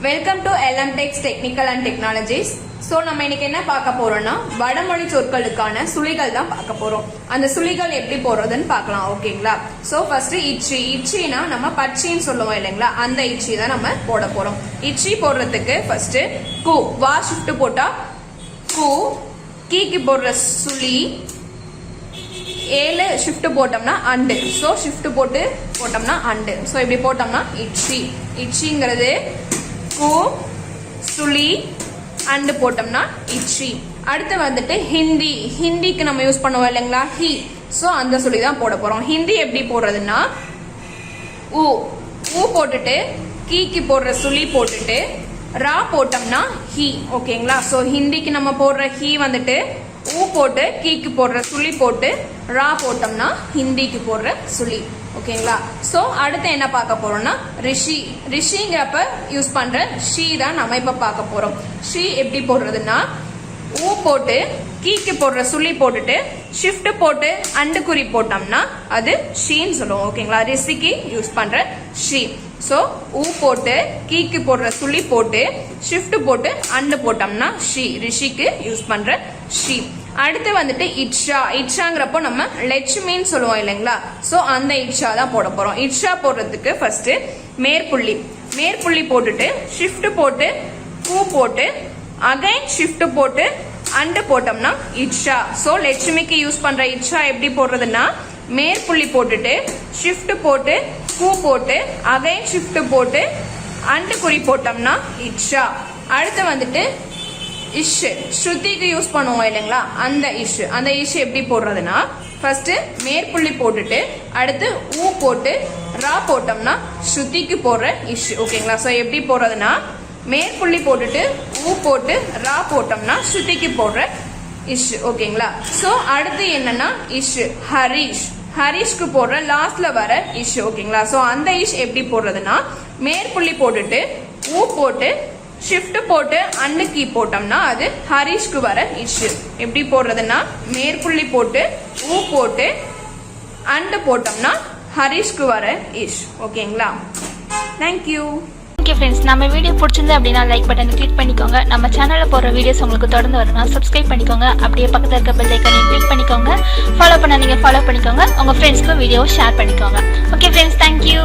Welcome to LMTech technical and technologies. So நம்ம இன்னைக்கு என்ன பார்க்க போறோம்னா வடமொழி சொற்களுக்கான சுழிகள் தான் பார்க்க போறோம். அந்த சுழிகள் எப்படி போடுறதுன்னு பார்க்கலாம். ஓகேங்களா? So first இச்சி. இச்சினா நம்ம பச்சின்னு சொல்லுவோம் இல்லைங்களா, அந்த இச்சி தான் நம்ம போட போறோம். இச்சி போடுறதுக்கு ஃபர்ஸ்ட் கு வா ஷிஃப்ட் போட்டா கு, கீக்கு போடுற சுழி, ஏழு ஷிஃப்ட் போட்டோம்னா அண்டு. ஸோ ஷிஃப்ட் போட்டு போட்டோம்னா அண்டு. ஸோ இப்படி போட்டோம்னா இச்சி. இச்சிங்கிறது கு சுழி அண்டு போட்டோம்னா இச்சி. அடுத்து வந்துட்டு ஹிந்தி. ஹிந்திக்கு நம்ம யூஸ் பண்ணுவோம் இல்லைங்களா, ஹி. ஸோ அந்த சுழி தான் போட போறோம். ஹிந்தி எப்படி போடுறதுன்னா ஊ ஊ போட்டுட்டு கீக்கு போடுற சுழி போட்டுட்டு ரா போட்டோம்னா ஹி. ஓகேங்களா? ஸோ ஹிந்திக்கு நம்ம போடுற ஹி வந்துட்டு ஊ போட்டு கீக்கு போடுற சுழி போட்டு ரா போட்டோம்னா ஹிந்திக்கு போடுற சுழி. ஓகேங்களா? ஸோ அடுத்து என்ன பார்க்க போறோம்னா ரிஷி. ரிஷிங்கிறப்ப யூஸ் பண்ற ஷீ தான் நம்ம இப்ப பார்க்க போறோம். ஷீ எப்படி போடுறதுன்னா ஊ போட்டு கீக்கு போடுற சுழி போட்டுட்டு ஷிஃப்ட் போட்டு அண்டு குறி போட்டோம்னா அது ஷீன்னு சொல்லுவோம். ஓகேங்களா? ரிஷிக்கு யூஸ் பண்ற ஷீ. ஸோ ஊ போட்டு கீக்கு போடுற சுழி போட்டு ஷிஃப்ட் போட்டு அண்டு போட்டோம்னா ஷீ. ரிஷிக்கு யூஸ் பண்ற ஷீ. அடுத்து வந்துட்டு இட்ஷா. இட்ஷாங்கிறப்போ நம்ம லட்சுமின்னு சொல்லுவோம் இல்லைங்களா, ஸோ அந்த இட்ஷா தான் போட போறோம். இட்ஷா போடுறதுக்கு ஃபர்ஸ்ட் மேற்புள்ளி. மேற்புள்ளி போட்டுட்டு ஷிஃப்ட் போட்டு பூ போட்டு அகைன் ஷிஃப்ட் போட்டு அண்டு போட்டோம்னா இட்ஷா. ஸோ லட்சுமிக்கு யூஸ் பண்ற இட்ஷா எப்படி போடுறதுன்னா மேற்புள்ளி போட்டுட்டு ஷிஃப்ட் போட்டு பூ போட்டு அகைன் ஷிஃப்ட் போட்டு அண்டு குறி போட்டோம்னா இட்ஷா. அடுத்து வந்துட்டு இஷ். ஸ்ருதிக்கு யூஸ் பண்ணுவோம் இல்லைங்களா, அந்த இஷ். அந்த இஷ் எப்படி போடுறதுன்னா ஃபர்ஸ்ட் மேற்புள்ளி போட்டுட்டு அடுத்து ஊ போட்டு ரா போட்டோம்னா ஸ்ருதிக்கு போடுற இஷ். ஓகேங்களா? ஸோ எப்படி போடுறதுன்னா மேற்புள்ளி போட்டுட்டு ஊ போட்டு ரா போட்டோம்னா ஸ்ருதிக்கு போடுற இஷ். ஓகேங்களா? ஸோ அடுத்து என்னன்னா இஷ் ஹரிஷ். ஹரிஷ்க்கு போடுற லாஸ்ட்ல வர இஷ். ஓகேங்களா? ஸோ அந்த இஷ் எப்படி போடுறதுன்னா மேற்புள்ளி போட்டுட்டு ஊ போட்டு ஷிஃப்ட் போட்டு அண்டு கீ போட்டோம்னா அது ஹரிஷ்க்கு வர இஷ். எப்படி போடுறதுன்னா மேற்புள்ளி போட்டு ஊ போட்டு அண்டு போட்டோம்னா ஹரிஷ்க்கு வர இஷ். ஓகேங்களா? தேங்க்யூ. ஓகே ஃப்ரெண்ட்ஸ், நம்ம வீடியோ பிடிச்சிருந்து அப்படின்னா லைக் பட்டனை கிளிக் பண்ணிக்கோங்க. நம்ம சேனலில் போடுற வீடியோஸ் உங்களுக்கு தொடர்ந்து வரணும் சப்ஸ்கிரைப் பண்ணிக்கோங்க. அப்படியே பக்கத்தில் இருக்க பெல் ஐக்கானையும் கிளிக் பண்ணிக்கோங்க. ஃபாலோ பண்ண நீங்கள் ஃபாலோ பண்ணிக்கோங்க. உங்கள் ஃப்ரெண்ட்ஸ்க்கும் வீடியோவை ஷேர் பண்ணிக்கோங்க. Okay friends, thank you.